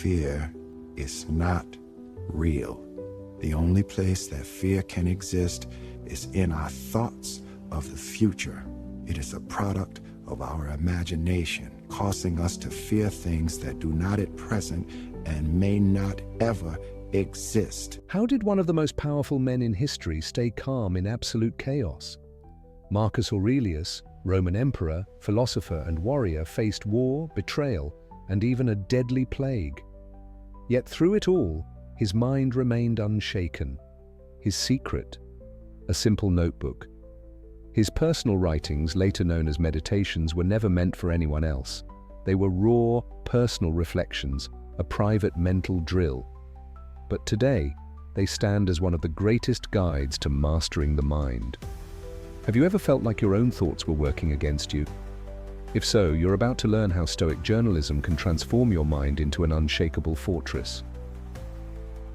fear is not real. The only place that fear can exist is in our thoughts of the future. It is a product of our imagination, causing us to fear things that do not at present and may not ever exist. How did one of the most powerful men in history stay calm in absolute chaos? Marcus Aurelius, Roman emperor, philosopher, and warrior, faced war, betrayal, and even a deadly plague. Yet through it all, his mind remained unshaken. His secret? A simple notebook. His personal writings, later known as meditations, were never meant for anyone else. They were raw, personal reflections, a private mental drill. But today, they stand as one of the greatest guides to mastering the mind. Have you ever felt like your own thoughts were working against you? If so, you're about to learn how Stoic journalism can transform your mind into an unshakable fortress.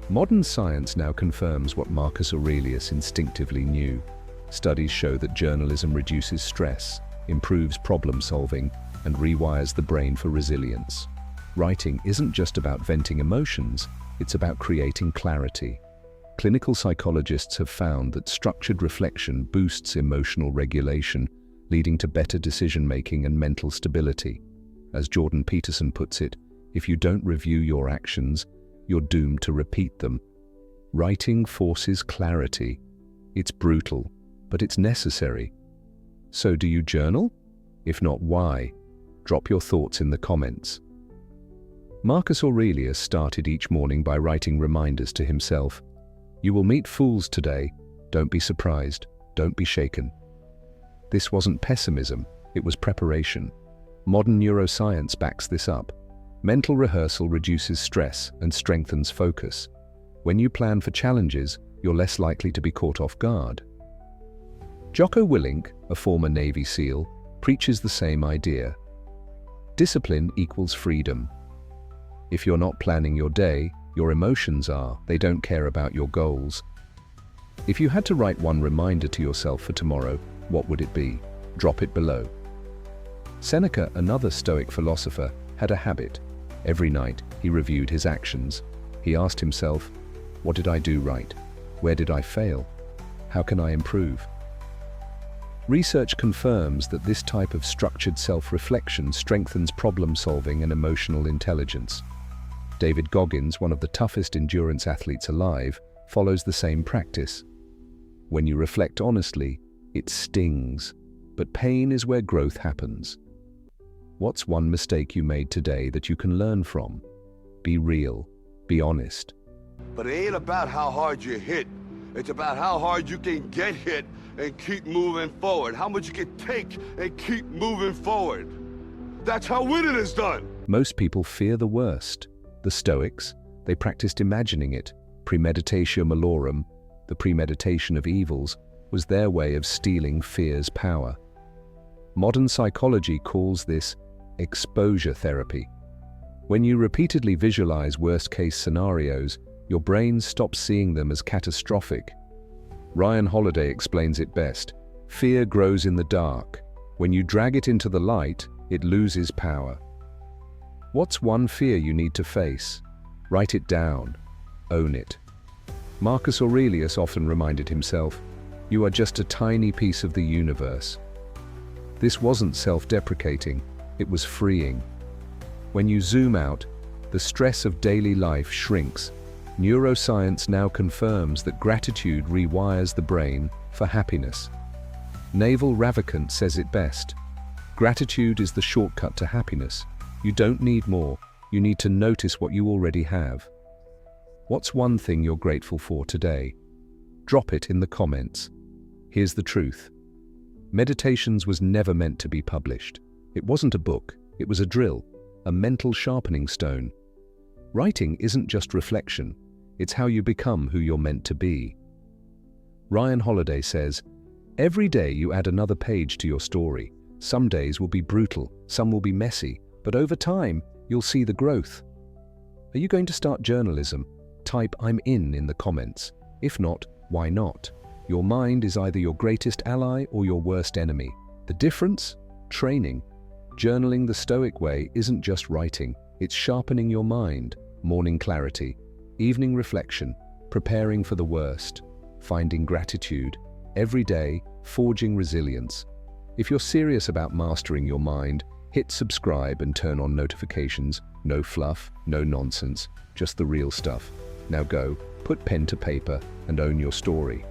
Modern science now confirms what Marcus Aurelius instinctively knew. Studies show that journalism reduces stress, improves problem solving, and rewires the brain for resilience. Writing isn't just about venting emotions, it's about creating clarity. Clinical psychologists have found that structured reflection boosts emotional regulation, leading to better decision-making and mental stability. As Jordan Peterson puts it, if you don't review your actions, you're doomed to repeat them. Writing forces clarity. It's brutal, but it's necessary. So do you journal? If not, why? Drop your thoughts in the comments. Marcus Aurelius started each morning by writing reminders to himself. You will meet fools today. Don't be surprised. Don't be shaken. This wasn't pessimism, it was preparation. Modern neuroscience backs this up. Mental rehearsal reduces stress and strengthens focus. When you plan for challenges, you're less likely to be caught off guard. Jocko Willink, a former Navy SEAL, preaches the same idea. Discipline equals freedom. If you're not planning your day, your emotions are. They don't care about your goals. If you had to write one reminder to yourself for tomorrow, what would it be? Drop it below. Seneca, another Stoic philosopher, had a habit. Every night, he reviewed his actions. He asked himself, what did I do right? Where did I fail? How can I improve? Research confirms that this type of structured self-reflection strengthens problem-solving and emotional intelligence. David Goggins, one of the toughest endurance athletes alive, follows the same practice. When you reflect honestly, it stings, but pain is where growth happens. What's one mistake you made today that you can learn from? Be real, be honest. But it ain't about how hard you hit. It's about how hard you can get hit and keep moving forward. How much you can take and keep moving forward. That's how winning is done. Most people fear the worst. The Stoics, they practiced imagining it. Premeditatio malorum, the premeditation of evils, was their way of stealing fear's power. Modern psychology calls this exposure therapy. When you repeatedly visualize worst-case scenarios, your brain stops seeing them as catastrophic. Ryan Holiday explains it best. Fear grows in the dark. When you drag it into the light, it loses power. What's one fear you need to face? Write it down. Own it. Marcus Aurelius often reminded himself, you are just a tiny piece of the universe. This wasn't self-deprecating, it was freeing. When you zoom out, the stress of daily life shrinks. Neuroscience now confirms that gratitude rewires the brain for happiness. Naval Ravikant says it best. Gratitude is the shortcut to happiness. You don't need more, you need to notice what you already have. What's one thing you're grateful for today? Drop it in the comments. Here's the truth. Meditations was never meant to be published. It wasn't a book, it was a drill, a mental sharpening stone. Writing isn't just reflection, it's how you become who you're meant to be. Ryan Holiday says, every day you add another page to your story. Some days will be brutal, some will be messy, but over time, you'll see the growth. Are you going to start journalism? Type I'm in the comments. If not, why not? Your mind is either your greatest ally or your worst enemy. The difference? Training. Journaling the Stoic way isn't just writing, it's sharpening your mind, morning clarity, evening reflection, preparing for the worst, finding gratitude, every day, forging resilience. If you're serious about mastering your mind, hit subscribe and turn on notifications. No fluff, no nonsense, just the real stuff. Now go, put pen to paper and own your story.